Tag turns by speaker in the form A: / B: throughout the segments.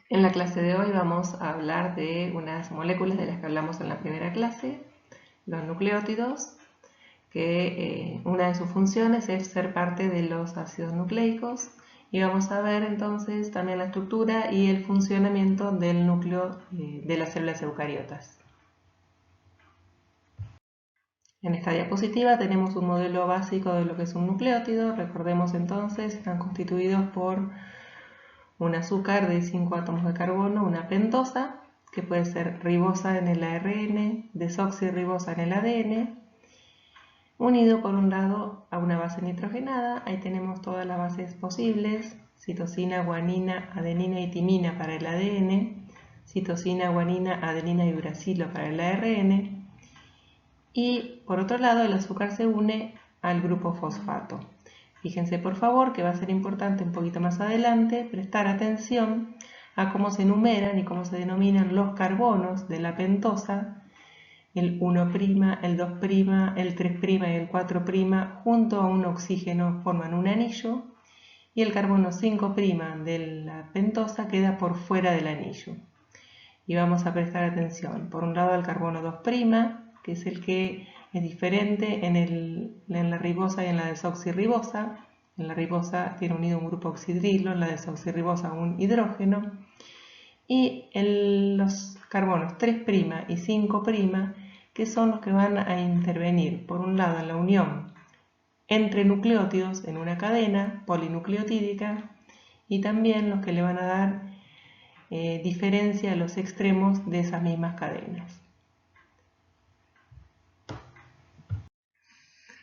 A: En la clase de hoy vamos a hablar de unas moléculas de las que hablamos en la primera clase, los nucleótidos, que una de sus funciones es ser parte de los ácidos nucleicos, y vamos a ver entonces también la estructura y el funcionamiento del núcleo de las células eucariotas. En esta diapositiva tenemos un modelo básico de lo que es un nucleótido. Recordemos entonces, están constituidos por un azúcar de 5 átomos de carbono, una pentosa, que puede ser ribosa en el ARN, desoxirribosa en el ADN, unido por un lado a una base nitrogenada. Ahí tenemos todas las bases posibles: citosina, guanina, adenina y timina para el ADN, citosina, guanina, adenina y uracilo para el ARN, y por otro lado el azúcar se une al grupo fosfato. Fíjense por favor que va a ser importante un poquito más adelante prestar atención a cómo se enumeran y cómo se denominan los carbonos de la pentosa. El 1', el 2', el 3' y el 4' junto a un oxígeno forman un anillo, y el carbono 5' de la pentosa queda por fuera del anillo. Y vamos a prestar atención por un lado al carbono 2', que es el que es diferente en la ribosa y en la desoxirribosa. En la ribosa tiene unido un grupo oxidrilo, en la desoxirribosa un hidrógeno. Y los carbonos 3' y 5', que son los que van a intervenir, por un lado, en la unión entre nucleótidos en una cadena polinucleotídica, y también los que le van a dar diferencia a los extremos de esas mismas cadenas.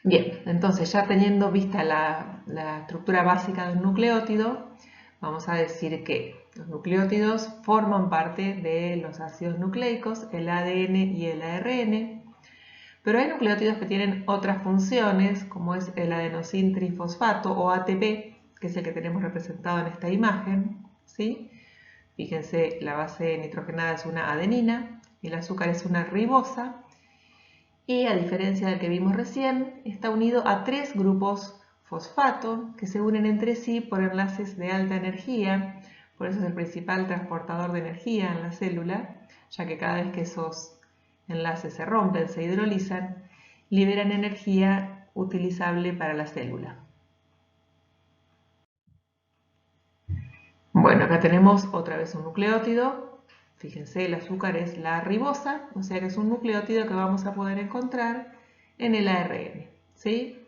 A: Bien, entonces ya teniendo vista la estructura básica del nucleótido, vamos a decir que los nucleótidos forman parte de los ácidos nucleicos, el ADN y el ARN, pero hay nucleótidos que tienen otras funciones, como es el adenosín trifosfato o ATP, que es el que tenemos representado en esta imagen, ¿sí? Fíjense, la base nitrogenada es una adenina, el azúcar es una ribosa, y a diferencia del que vimos recién, está unido a 3 grupos fosfato que se unen entre sí por enlaces de alta energía. Por eso es el principal transportador de energía en la célula, ya que cada vez que esos enlaces se rompen, se hidrolizan, liberan energía utilizable para la célula. Bueno, acá tenemos otra vez un nucleótido. Fíjense, el azúcar es la ribosa, o sea que es un nucleótido que vamos a poder encontrar en el ARN, ¿sí?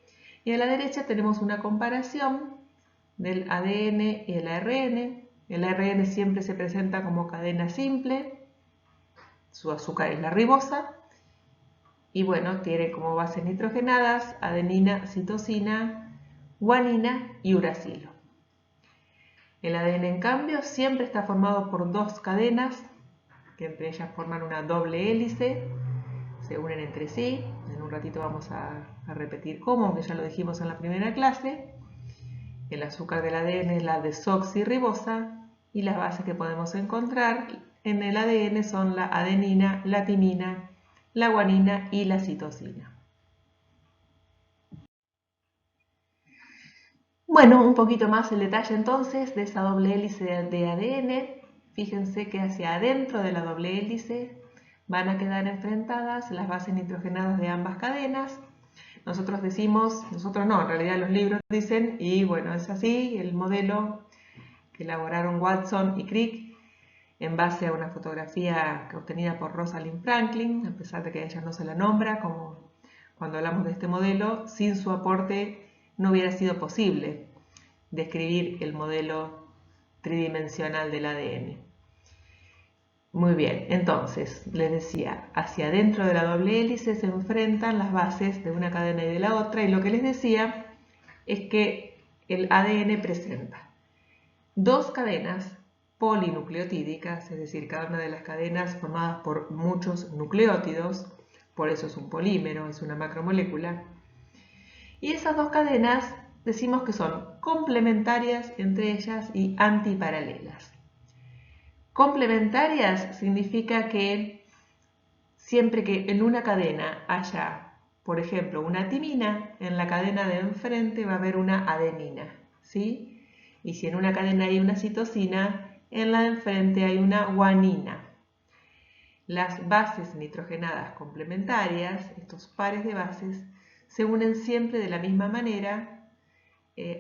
A: Y a la derecha tenemos una comparación del ADN y el ARN. El ARN siempre se presenta como cadena simple, su azúcar es la ribosa, y bueno, tiene como bases nitrogenadas adenina, citosina, guanina y uracilo. El ADN, en cambio, siempre está formado por 2 cadenas, que entre ellas forman una doble hélice, se unen entre sí. En un ratito vamos a repetir cómo, aunque ya lo dijimos en la primera clase. El azúcar del ADN es la desoxirribosa, y las bases que podemos encontrar en el ADN son la adenina, la timina, la guanina y la citosina. Bueno, un poquito más el detalle entonces de esa doble hélice de ADN. Fíjense que hacia adentro de la doble hélice van a quedar enfrentadas las bases nitrogenadas de ambas cadenas. Nosotros decimos, nosotros no, en realidad los libros dicen, y bueno, es así, el modelo que elaboraron Watson y Crick en base a una fotografía obtenida por Rosalind Franklin, a pesar de que a ella no se la nombra, como cuando hablamos de este modelo, sin su aporte no hubiera sido posible describir el modelo tridimensional del ADN. Muy bien, entonces les decía, hacia adentro de la doble hélice se enfrentan las bases de una cadena y de la otra, y lo que les decía es que el ADN presenta 2 cadenas polinucleotídicas, es decir, cada una de las cadenas formadas por muchos nucleótidos, por eso es un polímero, es una macromolécula. Y esas 2 cadenas decimos que son complementarias entre ellas y antiparalelas. Complementarias significa que siempre que en una cadena haya, por ejemplo, una timina, en la cadena de enfrente va a haber una adenina, ¿sí? Y si en una cadena hay una citosina, en la de enfrente hay una guanina. Las bases nitrogenadas complementarias, estos pares de bases, se unen siempre de la misma manera,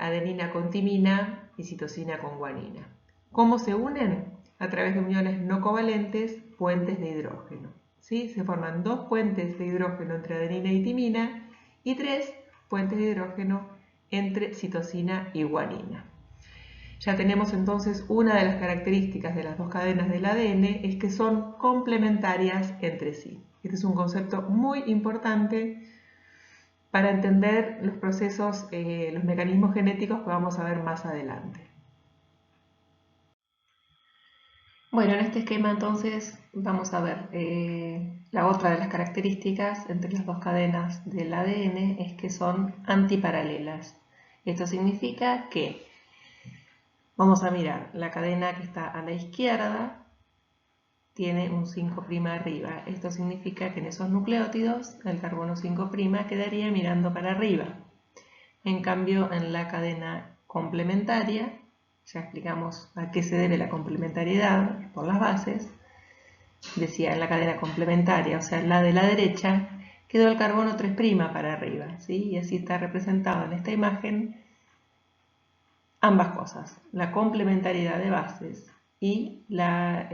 A: adenina con timina y citosina con guanina. ¿Cómo se unen? A través de uniones no covalentes, puentes de hidrógeno. ¿Sí? Se forman 2 puentes de hidrógeno entre adenina y timina y 3 puentes de hidrógeno entre citosina y guanina. Ya tenemos entonces una de las características de las 2 cadenas del ADN es que son complementarias entre sí. Este es un concepto muy importante para entender los procesos, los mecanismos genéticos que vamos a ver más adelante. Bueno, en este esquema entonces vamos a ver la otra de las características entre las 2 cadenas del ADN es que son antiparalelas. Esto significa que vamos a mirar la cadena que está a la izquierda tiene un 5' arriba. Esto significa que en esos nucleótidos el carbono 5' quedaría mirando para arriba. En cambio, en la cadena complementaria, ya explicamos a qué se debe la complementariedad por las bases, decía en la cadena complementaria, o sea, la de la derecha, quedó el carbono 3' para arriba, ¿sí? Y así está representado en esta imagen ambas cosas, la complementariedad de bases y la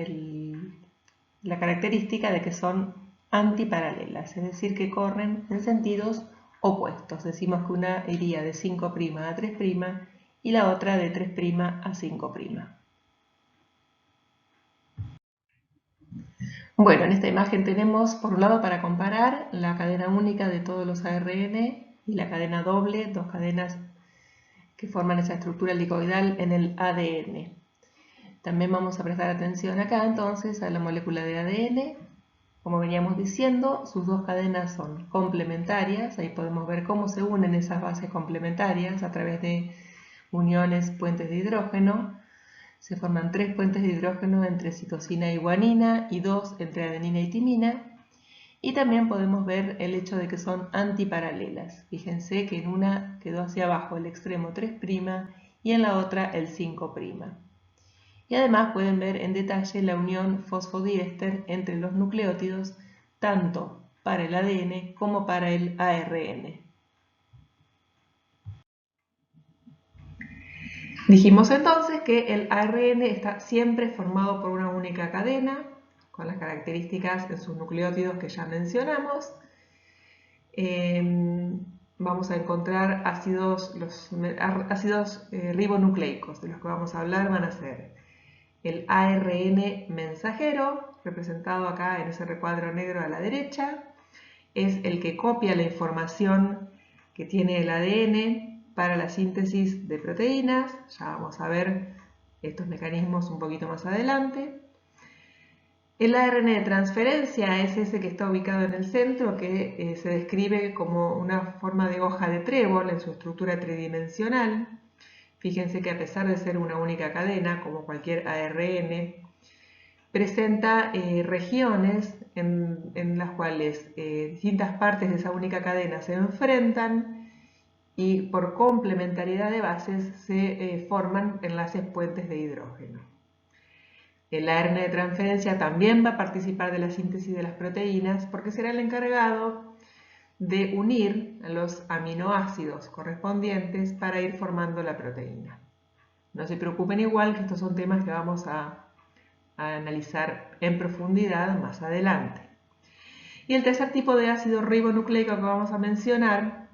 A: característica de que son antiparalelas, es decir, que corren en sentidos opuestos. Decimos que una iría de 5' a 3' y la otra de 3' a 5'. Bueno, en esta imagen tenemos, por un lado, para comparar la cadena única de todos los ARN y la cadena doble, 2 cadenas que forman esa estructura helicoidal en el ADN. También vamos a prestar atención acá entonces a la molécula de ADN. Como veníamos diciendo, sus 2 cadenas son complementarias. Ahí podemos ver cómo se unen esas bases complementarias a través de uniones puentes de hidrógeno. Se forman 3 puentes de hidrógeno entre citosina y guanina y 2 entre adenina y timina. Y también podemos ver el hecho de que son antiparalelas. Fíjense que en una quedó hacia abajo el extremo 3' y en la otra el 5'. Y además pueden ver en detalle la unión fosfodiéster entre los nucleótidos, tanto para el ADN como para el ARN. Dijimos entonces que el ARN está siempre formado por una única cadena, con las características en sus nucleótidos que ya mencionamos. Vamos a encontrar ácidos, los ácidos ribonucleicos, de los que vamos a hablar van a ser el ARN mensajero, representado acá en ese recuadro negro a la derecha, es el que copia la información que tiene el ADN para la síntesis de proteínas. Ya vamos a ver estos mecanismos un poquito más adelante. El ARN de transferencia es ese que está ubicado en el centro, que se describe como una forma de hoja de trébol en su estructura tridimensional. Fíjense que a pesar de ser una única cadena, como cualquier ARN, presenta regiones en las cuales distintas partes de esa única cadena se enfrentan y por complementariedad de bases se forman enlaces puentes de hidrógeno. El ARN de transferencia también va a participar de la síntesis de las proteínas porque será el encargado de unir los aminoácidos correspondientes para ir formando la proteína. No se preocupen igual que estos son temas que vamos a analizar en profundidad más adelante. Y el tercer tipo de ácido ribonucleico que vamos a mencionar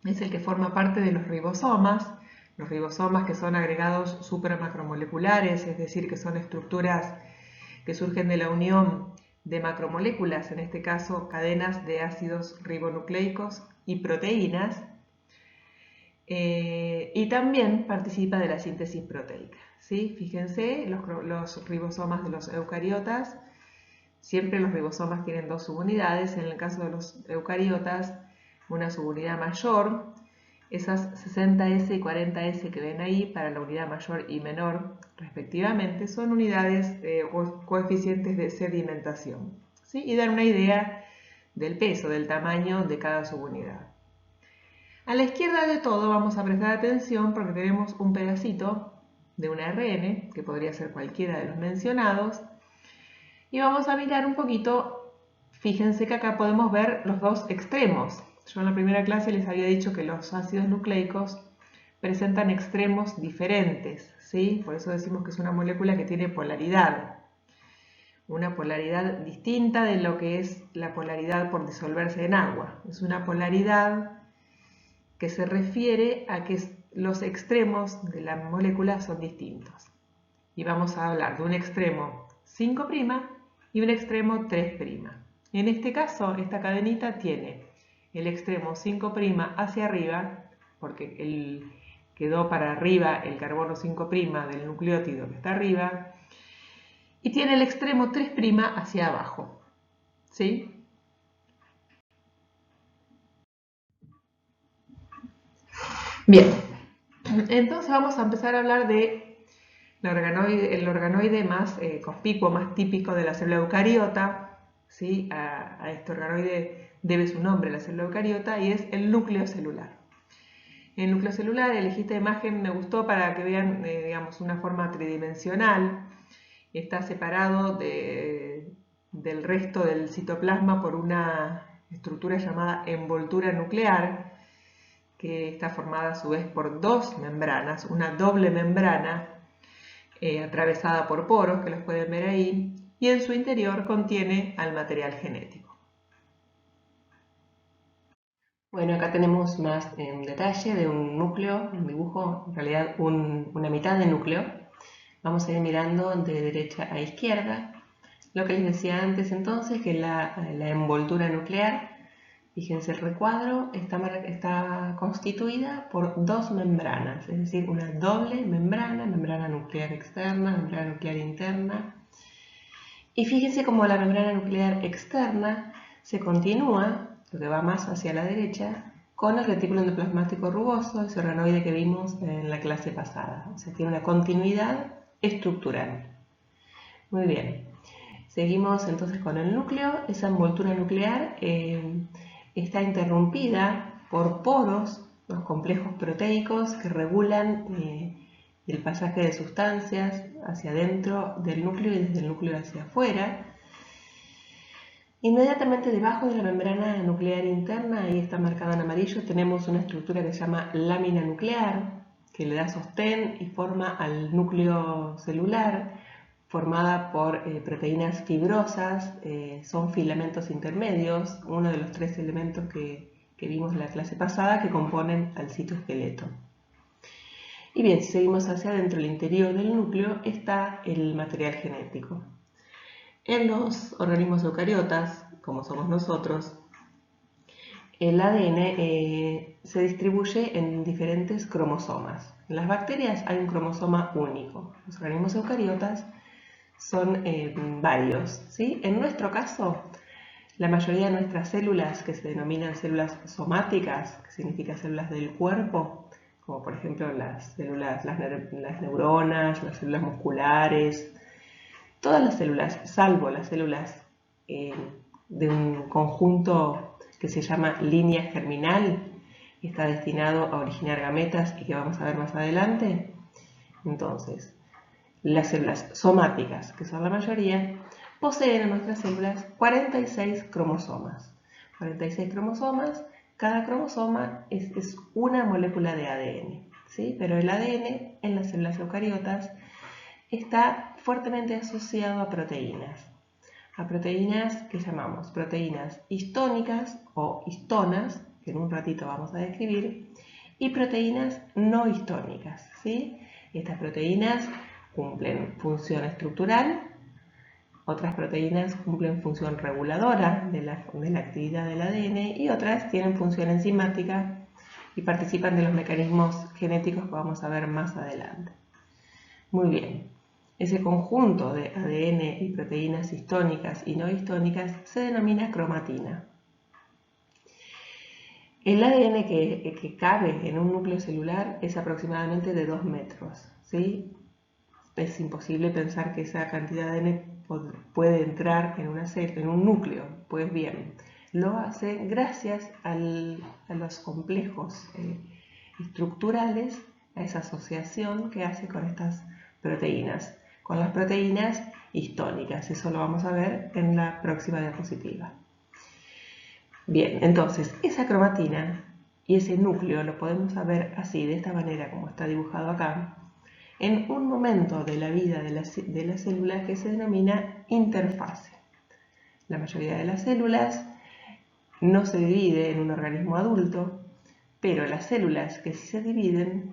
A: es el que forma parte de los ribosomas. Los ribosomas que son agregados supramacromoleculares, es decir, que son estructuras que surgen de la unión de macromoléculas, en este caso cadenas de ácidos ribonucleicos y proteínas, y también participa de la síntesis proteica. ¿Sí? Fíjense, los ribosomas de los eucariotas, siempre los ribosomas tienen 2 subunidades. En el caso de los eucariotas, una subunidad mayor. Esas 60S y 40S que ven ahí para la unidad mayor y menor respectivamente son unidades o coeficientes de sedimentación, ¿sí? Y dan una idea del peso, del tamaño de cada subunidad. A la izquierda de todo vamos a prestar atención porque tenemos un pedacito de un ARN, que podría ser cualquiera de los mencionados. Y vamos a mirar un poquito, fíjense que acá podemos ver los dos extremos. Yo en la primera clase les había dicho que los ácidos nucleicos presentan extremos diferentes, ¿sí? Por eso decimos que es una molécula que tiene polaridad. Una polaridad distinta de lo que es la polaridad por disolverse en agua. Es una polaridad que se refiere a que los extremos de la molécula son distintos. Y vamos a hablar de un extremo 5' y un extremo 3'. En este caso, esta cadenita tiene el extremo 5' hacia arriba, porque quedó para arriba el carbono 5' del nucleótido que está arriba, y tiene el extremo 3' hacia abajo. ¿Sí? Bien, entonces vamos a empezar a hablar de el organoide más conspicuo, más típico de la célula eucariota. ¿Sí? A este organoide debe su nombre la célula eucariota y es el núcleo celular. El núcleo celular, elegí esta imagen, me gustó para que vean digamos, una forma tridimensional. Está separado del resto del citoplasma por una estructura llamada envoltura nuclear, que está formada a su vez por dos membranas, una doble membrana atravesada por poros, que los pueden ver ahí, y en su interior contiene al material genético. Bueno, acá tenemos más detalle de un núcleo, un dibujo, en realidad una mitad de núcleo. Vamos a ir mirando de derecha a izquierda. Lo que les decía antes entonces, que la envoltura nuclear, fíjense el recuadro, está constituida por dos membranas, es decir, una doble membrana, membrana nuclear externa, membrana nuclear interna. Y fíjense cómo la membrana nuclear externa se continúa, lo que va más hacia la derecha, con el retículo endoplasmático rugoso, ese organoide que vimos en la clase pasada. O sea, tiene una continuidad estructural. Muy bien. Seguimos entonces con el núcleo. Esa envoltura nuclear está interrumpida por poros, los complejos proteicos que regulan el pasaje de sustancias hacia adentro del núcleo y desde el núcleo hacia afuera. Inmediatamente debajo de la membrana nuclear interna, ahí está marcada en amarillo, tenemos una estructura que se llama lámina nuclear, que le da sostén y forma al núcleo celular, formada por proteínas fibrosas, son filamentos intermedios, uno de los tres elementos que vimos en la clase pasada que componen al citoesqueleto. Y bien, si seguimos hacia adentro, el interior del núcleo, está el material genético. En los organismos eucariotas, como somos nosotros, el ADN se distribuye en diferentes cromosomas. En las bacterias hay un cromosoma único. Los organismos eucariotas son varios, ¿sí? En nuestro caso, la mayoría de nuestras células, que se denominan células somáticas, que significa células del cuerpo, como por ejemplo las neuronas, las células musculares, todas las células, salvo las células de un conjunto que se llama línea germinal, que está destinado a originar gametas y que vamos a ver más adelante. Entonces, las células somáticas, que son la mayoría, poseen en nuestras células 46 cromosomas. 46 cromosomas, cada cromosoma es una molécula de ADN, ¿sí? Pero el ADN en las células eucariotas está fuertemente asociado a proteínas que llamamos proteínas histónicas o histonas, que en un ratito vamos a describir, y proteínas no histónicas, ¿sí? Estas proteínas cumplen función estructural, otras proteínas cumplen función reguladora de la actividad del ADN y otras tienen función enzimática y participan de los mecanismos genéticos que vamos a ver más adelante. Muy bien. Ese conjunto de ADN y proteínas histónicas y no histónicas se denomina cromatina. El ADN que cabe en un núcleo celular es aproximadamente de 2 metros, ¿sí? Es imposible pensar que esa cantidad de ADN puede entrar en un núcleo. Pues bien, lo hace gracias a los complejos estructurales a esa asociación que hace con estas proteínas, con las proteínas histónicas. Eso lo vamos a ver en la próxima diapositiva. Bien, entonces esa cromatina y ese núcleo lo podemos saber así, de esta manera como está dibujado acá, en un momento de la vida de la célula que se denomina interfase. La mayoría de las células no se divide en un organismo adulto, pero las células que sí se dividen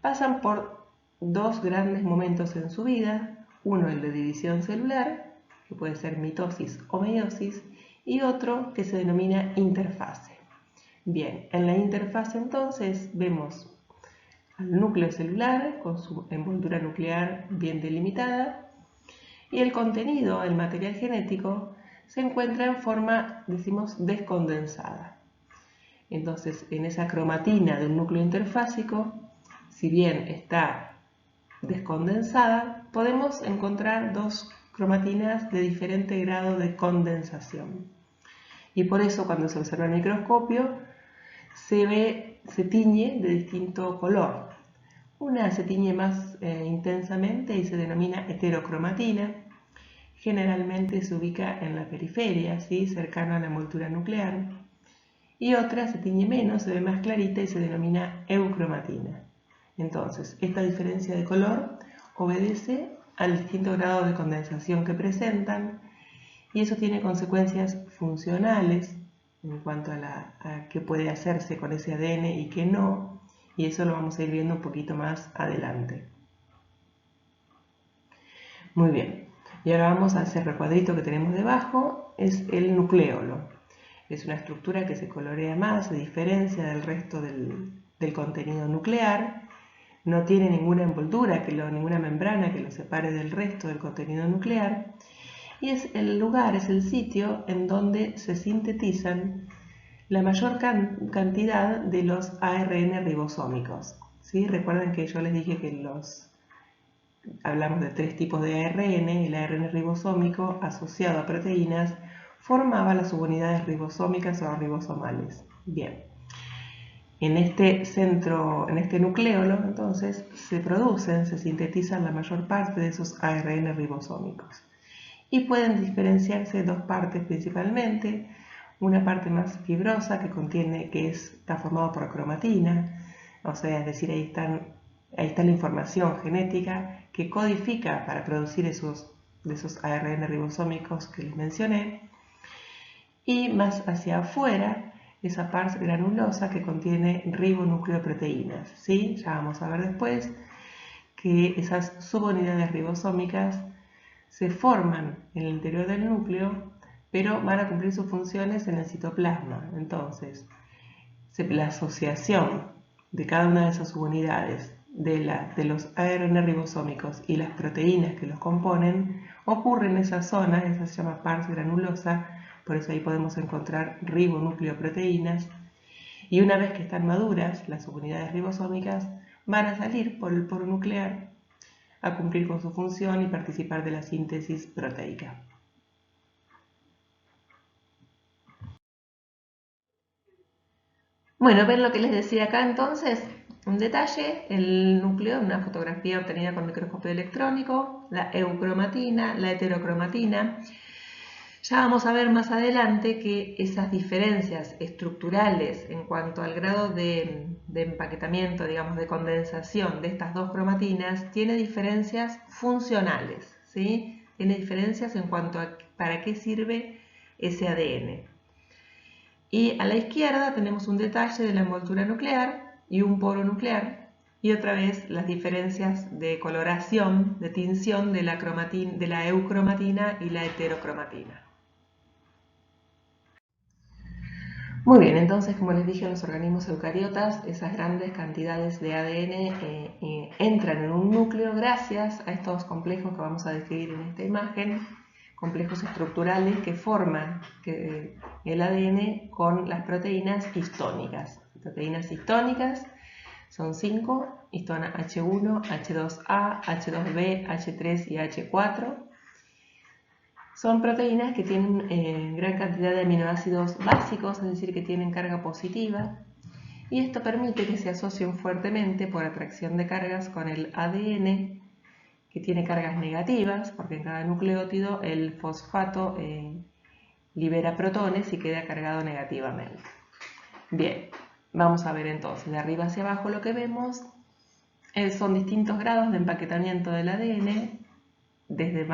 A: pasan por dos grandes momentos en su vida, uno el de división celular, que puede ser mitosis o meiosis, y otro que se denomina interfase. Bien, en la interfase entonces vemos al núcleo celular con su envoltura nuclear bien delimitada y el contenido, el material genético, se encuentra en forma, decimos, descondensada. Entonces, en esa cromatina del núcleo interfásico, si bien está descondensada, podemos encontrar dos cromatinas de diferente grado de condensación. Y por eso, cuando se observa el microscopio, se tiñe de distinto color. Una se tiñe más intensamente y se denomina heterocromatina. Generalmente se ubica en la periferia, ¿sí? Cercana a la envoltura nuclear. Y otra se tiñe menos, se ve más clarita y se denomina eucromatina. Entonces, esta diferencia de color obedece al distinto grado de condensación que presentan y eso tiene consecuencias funcionales en cuanto a qué puede hacerse con ese ADN y qué no, y eso lo vamos a ir viendo un poquito más adelante. Muy bien, y ahora vamos a ese recuadrito que tenemos debajo, es el nucleolo. Es una estructura que se colorea más, se diferencia del resto del contenido nuclear, no tiene ninguna envoltura, ninguna membrana que lo separe del resto del contenido nuclear, y es el lugar, es el sitio en donde se sintetizan la mayor cantidad de los ARN ribosómicos. ¿Sí? Recuerden que yo les dije que hablamos de tres tipos de ARN. El ARN ribosómico asociado a proteínas formaba las subunidades ribosómicas o ribosomales. Bien, en este centro, en este nucleolo, entonces, se sintetizan la mayor parte de esos ARN ribosómicos. Y pueden diferenciarse dos partes principalmente, una parte más fibrosa está formado por cromatina, o sea, es decir, ahí está la información genética que codifica para producir de esos ARN ribosómicos que les mencioné, y más hacia afuera, esa parte granulosa que contiene ribonucleoproteínas, ¿sí? Ya vamos a ver después que esas subunidades ribosómicas se forman en el interior del núcleo, pero van a cumplir sus funciones en el citoplasma. Entonces, la asociación de cada una de esas subunidades de los ARN ribosómicos y las proteínas que los componen ocurre en esa zona, esa se llama pars granulosa, por eso ahí podemos encontrar ribonucleoproteínas, y una vez que están maduras, las subunidades ribosómicas van a salir por el poro nuclear a cumplir con su función y participar de la síntesis proteica. Bueno, ven lo que les decía acá entonces, un detalle, el núcleo, una fotografía obtenida con microscopio electrónico, la eucromatina, la heterocromatina. Ya vamos a ver más adelante que esas diferencias estructurales en cuanto al grado de empaquetamiento, digamos, de condensación de estas dos cromatinas, tiene diferencias funcionales, ¿sí? Tiene diferencias en cuanto a para qué sirve ese ADN. Y a la izquierda tenemos un detalle de la envoltura nuclear y un poro nuclear, y otra vez las diferencias de coloración, de tinción de la eucromatina y la heterocromatina. Muy bien, entonces, como les dije, en los organismos eucariotas, esas grandes cantidades de ADN entran en un núcleo gracias a estos complejos que vamos a describir en esta imagen, complejos estructurales que forman el ADN con las proteínas histónicas. Proteínas histónicas son 5, histona H1, H2A, H2B, H3 y H4. Son proteínas que tienen gran cantidad de aminoácidos básicos, es decir, que tienen carga positiva, y esto permite que se asocien fuertemente por atracción de cargas con el ADN, que tiene cargas negativas, porque en cada nucleótido el fosfato libera protones y queda cargado negativamente. Bien, vamos a ver entonces de arriba hacia abajo lo que vemos son distintos grados de empaquetamiento del ADN, desde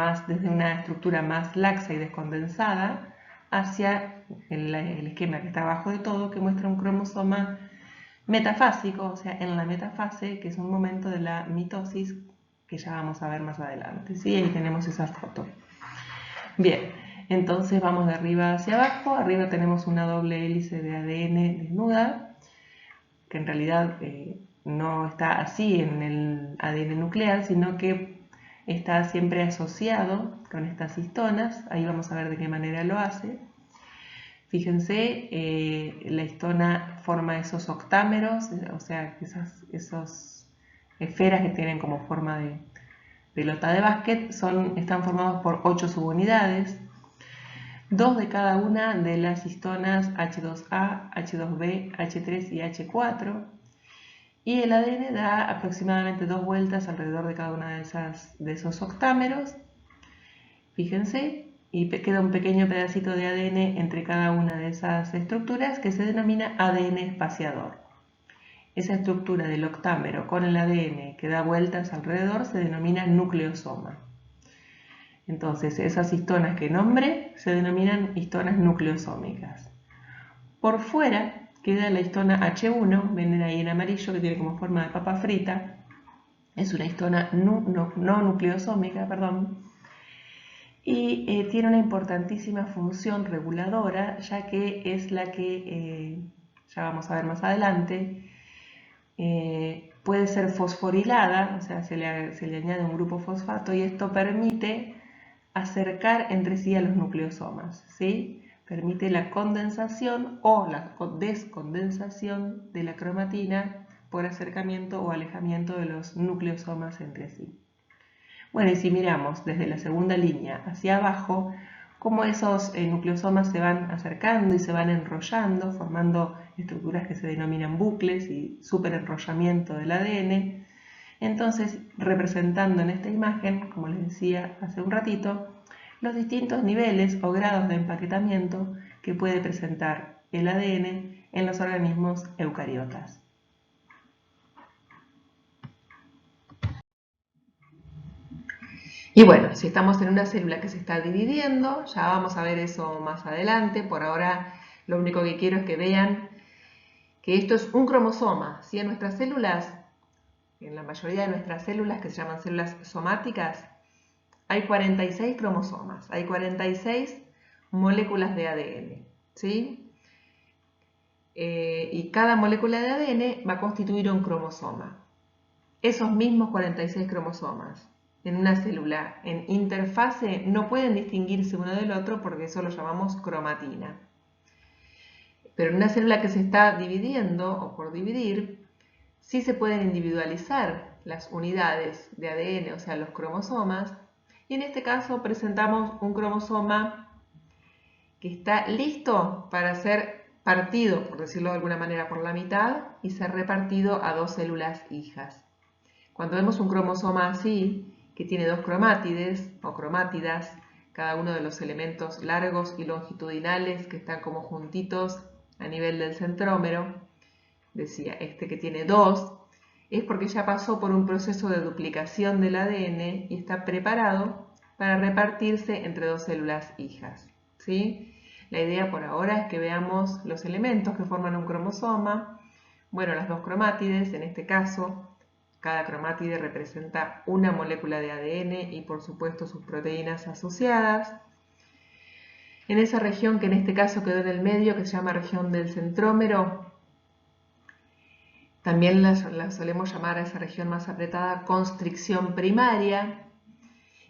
A: una estructura más laxa y descondensada hacia el esquema que está abajo de todo, que muestra un cromosoma metafásico, o sea, en la metafase, que es un momento de la mitosis que ya vamos a ver más adelante. ¿Sí? Ahí tenemos esa foto. Bien, entonces vamos de arriba hacia abajo. Arriba tenemos una doble hélice de ADN desnuda, que en realidad no está así en el ADN nuclear, sino que está siempre asociado con estas histonas. Ahí vamos a ver de qué manera lo hace. Fíjense, la histona forma esos octámeros, o sea, esas esferas que tienen como forma de pelota de básquet, están formados por 8 subunidades, 2 de cada una de las histonas H2A, H2B, H3 y H4, y el ADN da aproximadamente 2 vueltas alrededor de cada una de esos octámeros. Fíjense, y queda un pequeño pedacito de ADN entre cada una de esas estructuras que se denomina ADN espaciador. Esa estructura del octámero con el ADN que da vueltas alrededor se denomina nucleosoma. Entonces, esas histonas que nombré se denominan histonas nucleosómicas. Por fuera queda la histona H1, ven ahí en amarillo, que tiene como forma de papa frita. Es una histona no nucleosómica, y tiene una importantísima función reguladora, ya que es la que, ya vamos a ver más adelante, puede ser fosforilada, o sea, se le añade un grupo fosfato y esto permite acercar entre sí a los nucleosomas, ¿sí? Permite la condensación o la descondensación de la cromatina por acercamiento o alejamiento de los nucleosomas entre sí. Bueno, y si miramos desde la segunda línea hacia abajo, cómo esos nucleosomas se van acercando y se van enrollando, formando estructuras que se denominan bucles y superenrollamiento del ADN. Entonces, representando en esta imagen, como les decía hace un ratito, los distintos niveles o grados de empaquetamiento que puede presentar el ADN en los organismos eucariotas. Y bueno, si estamos en una célula que se está dividiendo, ya vamos a ver eso más adelante. Por ahora, lo único que quiero es que vean que esto es un cromosoma. ¿Sí? En nuestras células, en la mayoría de nuestras células, que se llaman células somáticas, hay 46 cromosomas, hay 46 moléculas de ADN. ¿Sí? Y cada molécula de ADN va a constituir un cromosoma. Esos mismos 46 cromosomas en una célula en interfase no pueden distinguirse uno del otro porque eso lo llamamos cromatina. Pero en una célula que se está dividiendo o por dividir, sí se pueden individualizar las unidades de ADN, o sea, los cromosomas, y en este caso presentamos un cromosoma que está listo para ser partido, por decirlo de alguna manera, por la mitad y ser repartido a 2 células hijas. Cuando vemos un cromosoma así, que tiene 2 cromátides o cromátidas, cada uno de los elementos largos y longitudinales que están como juntitos a nivel del centrómero, decía, este que tiene 2, es porque ya pasó por un proceso de duplicación del ADN y está preparado para repartirse entre 2 células hijas. ¿Sí? La idea por ahora es que veamos los elementos que forman un cromosoma. Bueno, las 2 cromátides, en este caso, cada cromátide representa una molécula de ADN y por supuesto sus proteínas asociadas. En esa región que en este caso quedó en el medio, que se llama región del centrómero, también la solemos llamar a esa región más apretada constricción primaria.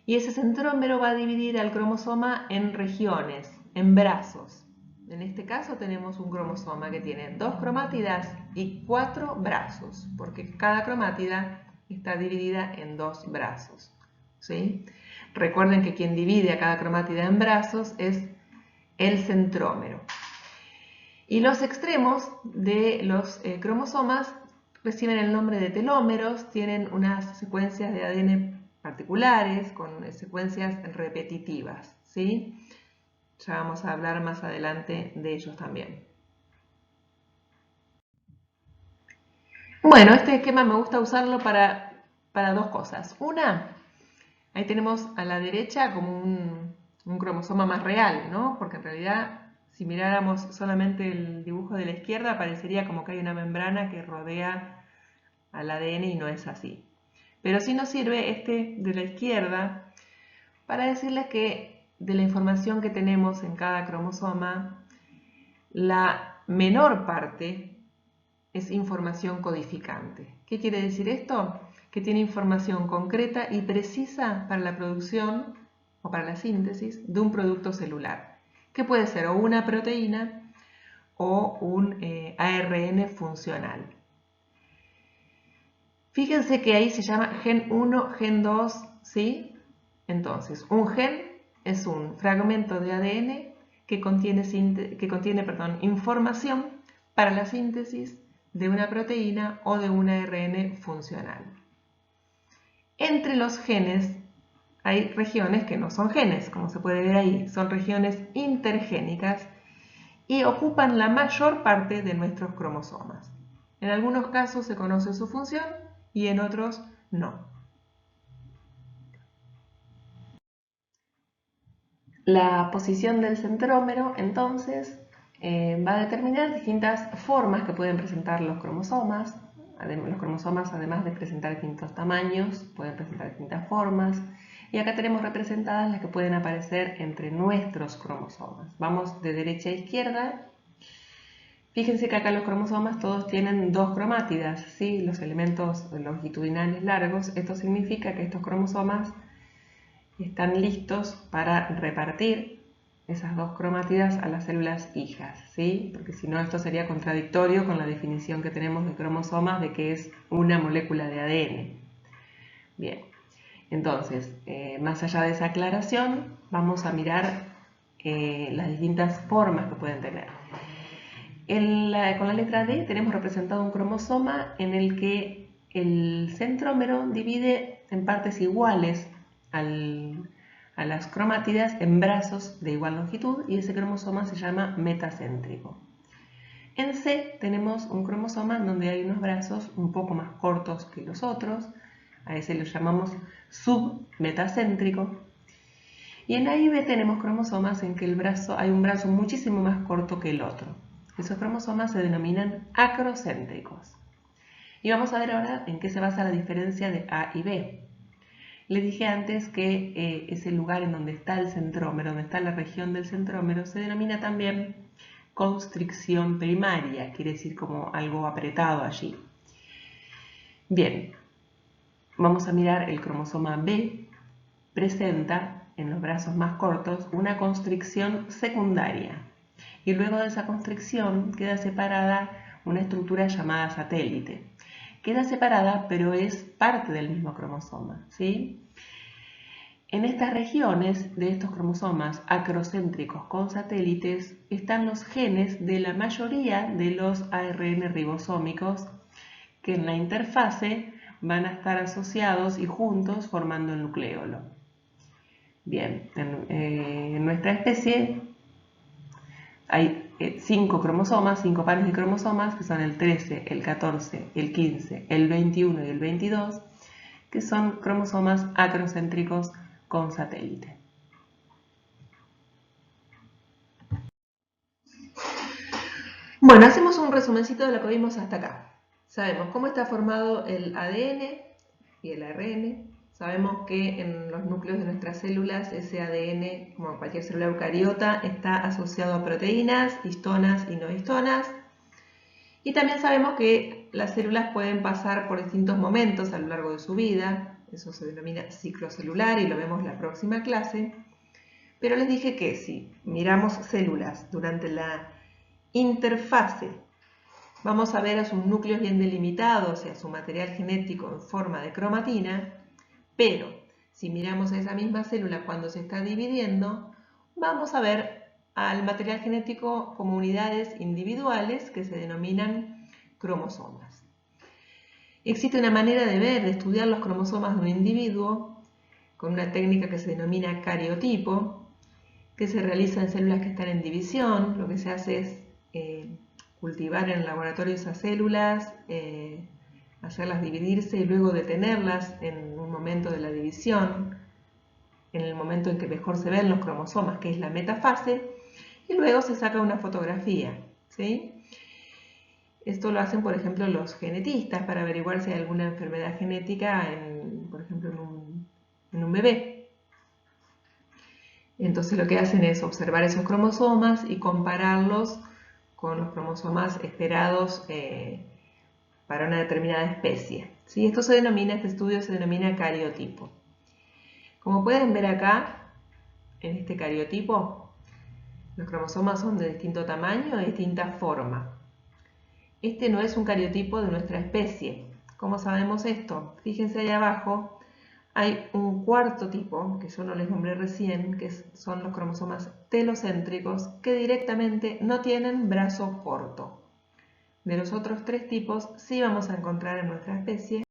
A: Y ese centrómero va a dividir al cromosoma en regiones, en brazos. En este caso tenemos un cromosoma que tiene 2 cromátidas y 4 brazos, porque cada cromátida está dividida en 2 brazos. ¿Sí? Recuerden que quien divide a cada cromátida en brazos es el centrómero. Y los extremos de los cromosomas reciben el nombre de telómeros, tienen unas secuencias de ADN particulares, con secuencias repetitivas, ¿sí? Ya vamos a hablar más adelante de ellos también. Bueno, este esquema me gusta usarlo para dos cosas. Una, ahí tenemos a la derecha como un cromosoma más real, ¿no? Porque en realidad, si miráramos solamente el dibujo de la izquierda, parecería como que hay una membrana que rodea al ADN y no es así. Pero sí nos sirve este de la izquierda para decirles que de la información que tenemos en cada cromosoma, la menor parte es información codificante. ¿Qué quiere decir esto? Que tiene información concreta y precisa para la producción o para la síntesis de un producto celular, que puede ser o una proteína o un ARN funcional. Fíjense que ahí se llama gen 1, gen 2, ¿sí? Entonces, un gen es un fragmento de ADN que contiene información para la síntesis de una proteína o de un ARN funcional. Entre los genes hay regiones que no son genes, como se puede ver ahí, son regiones intergénicas y ocupan la mayor parte de nuestros cromosomas. En algunos casos se conoce su función y en otros no. La posición del centrómero, entonces, va a determinar distintas formas que pueden presentar los cromosomas. Los cromosomas, además de presentar distintos tamaños, pueden presentar distintas formas. Y acá tenemos representadas las que pueden aparecer entre nuestros cromosomas. Vamos de derecha a izquierda. Fíjense que acá los cromosomas todos tienen dos cromátidas, ¿sí? Los elementos longitudinales largos. Esto significa que estos cromosomas están listos para repartir esas dos cromátidas a las células hijas, ¿sí? Porque si no, esto sería contradictorio con la definición que tenemos de cromosomas de que es una molécula de ADN. Bien, entonces, más allá de esa aclaración, vamos a mirar las distintas formas que pueden tener. Con la letra D tenemos representado un cromosoma en el que el centrómero divide en partes iguales a las cromátidas en brazos de igual longitud y ese cromosoma se llama metacéntrico. En C tenemos un cromosoma en donde hay unos brazos un poco más cortos que los otros, a ese lo llamamos submetacéntrico. Y en A y B tenemos cromosomas en que hay un brazo muchísimo más corto que el otro. Esos cromosomas se denominan acrocéntricos. Y vamos a ver ahora en qué se basa la diferencia de A y B. Les dije antes que ese lugar en donde está el centrómero, donde está la región del centrómero, se denomina también constricción primaria, quiere decir como algo apretado allí. Bien, vamos a mirar el cromosoma B, presenta en los brazos más cortos una constricción secundaria. Y luego de esa constricción queda separada una estructura llamada satélite. Queda separada, pero es parte del mismo cromosoma, ¿sí? En estas regiones de estos cromosomas acrocéntricos con satélites están los genes de la mayoría de los ARN ribosómicos que en la interfase van a estar asociados y juntos formando el nucleolo. Bien, en nuestra especie hay 5 cromosomas, 5 pares de cromosomas, que son el 13, el 14, el 15, el 21 y el 22, que son cromosomas acrocéntricos con satélite. Bueno, hacemos un resumencito de lo que vimos hasta acá. Sabemos cómo está formado el ADN y el ARN. Sabemos que en los núcleos de nuestras células ese ADN, como en cualquier célula eucariota, está asociado a proteínas, histonas y no histonas. Y también sabemos que las células pueden pasar por distintos momentos a lo largo de su vida. Eso se denomina ciclo celular y lo vemos en la próxima clase. Pero les dije que si miramos células durante la interfase, vamos a ver a sus núcleos bien delimitados y a su material genético en forma de cromatina, pero si miramos a esa misma célula cuando se está dividiendo, vamos a ver al material genético como unidades individuales que se denominan cromosomas. Existe una manera de ver, de estudiar los cromosomas de un individuo con una técnica que se denomina cariotipo, que se realiza en células que están en división. Lo que se hace es cultivar en el laboratorio esas células, hacerlas dividirse y luego detenerlas en un momento de la división, en el momento en que mejor se ven los cromosomas, que es la metafase, y luego se saca una fotografía, ¿sí? Esto lo hacen, por ejemplo, los genetistas para averiguar si hay alguna enfermedad genética, por ejemplo, en un bebé. Entonces lo que hacen es observar esos cromosomas y compararlos con los cromosomas esperados para una determinada especie, ¿sí? Este estudio se denomina cariotipo. Como pueden ver acá, en este cariotipo, los cromosomas son de distinto tamaño y distinta forma. Este no es un cariotipo de nuestra especie. ¿Cómo sabemos esto? Fíjense ahí abajo, hay un cuarto tipo, que yo no les nombré recién, que son los cromosomas telocéntricos, que directamente no tienen brazo corto. De los otros tres tipos sí vamos a encontrar en nuestra especie,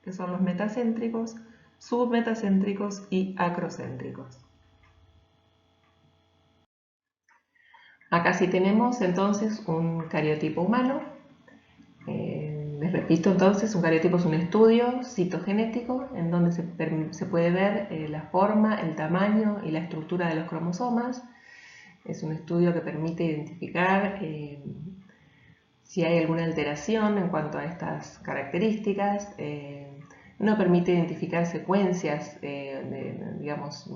A: que son los metacéntricos, submetacéntricos y acrocéntricos. Acá sí tenemos entonces un cariotipo humano. Les repito entonces, un cariotipo es un estudio citogenético en donde se puede ver la forma, el tamaño y la estructura de los cromosomas. Es un estudio que permite identificar si hay alguna alteración en cuanto a estas características. No permite identificar secuencias digamos,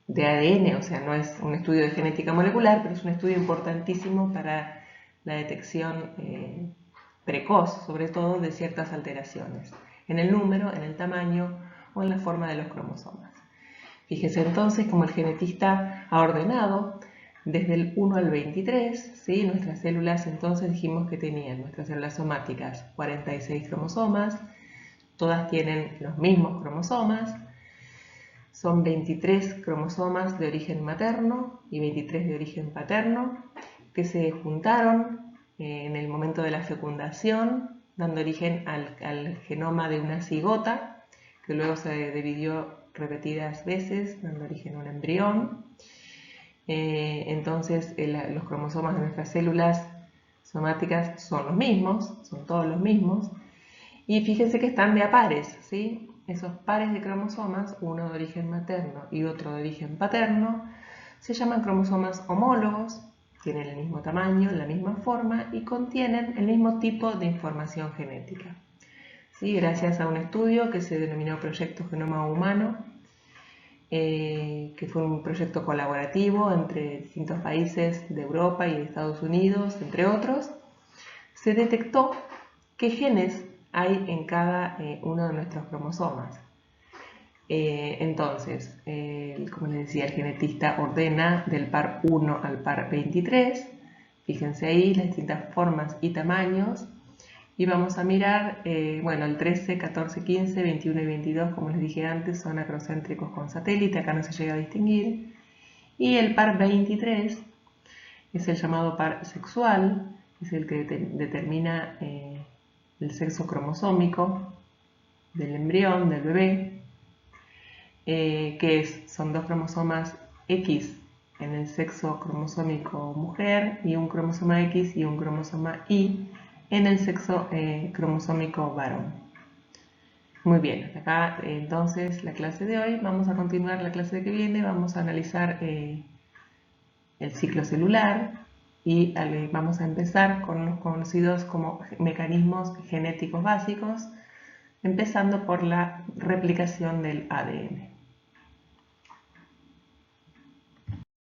A: de ADN, o sea, no es un estudio de genética molecular, pero es un estudio importantísimo para la detección precoz, sobre todo, de ciertas alteraciones en el número, en el tamaño o en la forma de los cromosomas. Fíjese entonces cómo el genetista ha ordenado desde el 1 al 23, ¿sí? Nuestras células entonces dijimos que tenían, nuestras células somáticas, 46 cromosomas, todas tienen los mismos cromosomas, son 23 cromosomas de origen materno y 23 de origen paterno que se juntaron en el momento de la fecundación, dando origen al genoma de una cigota, que luego se dividió repetidas veces, dando origen a un embrión. Entonces los cromosomas de nuestras células somáticas son los mismos, son todos los mismos, y fíjense que están de a pares, ¿sí? Esos pares de cromosomas, uno de origen materno y otro de origen paterno, se llaman cromosomas homólogos, tienen el mismo tamaño, la misma forma y contienen el mismo tipo de información genética. ¿Sí? Gracias a un estudio que se denominó Proyecto Genoma Humano, que fue un proyecto colaborativo entre distintos países de Europa y de Estados Unidos, entre otros, se detectó qué genes hay en cada uno de nuestros cromosomas. Entonces, como les decía, el genetista ordena del par 1 al par 23. Fíjense ahí las distintas formas y tamaños. Y vamos a mirar, bueno, el 13, 14, 15, 21 y 22, como les dije antes, son acrocéntricos con satélite, acá no se llega a distinguir. Y el par 23 es el llamado par sexual, es el que determina el sexo cromosómico del embrión, del bebé, son dos cromosomas X en el sexo cromosómico mujer y un cromosoma X y un cromosoma Y en el sexo cromosómico varón. Muy bien, hasta acá entonces la clase de hoy. Vamos a continuar la clase que viene, vamos a analizar el ciclo celular y vamos a empezar con los conocidos como mecanismos genéticos básicos, empezando por la replicación del ADN.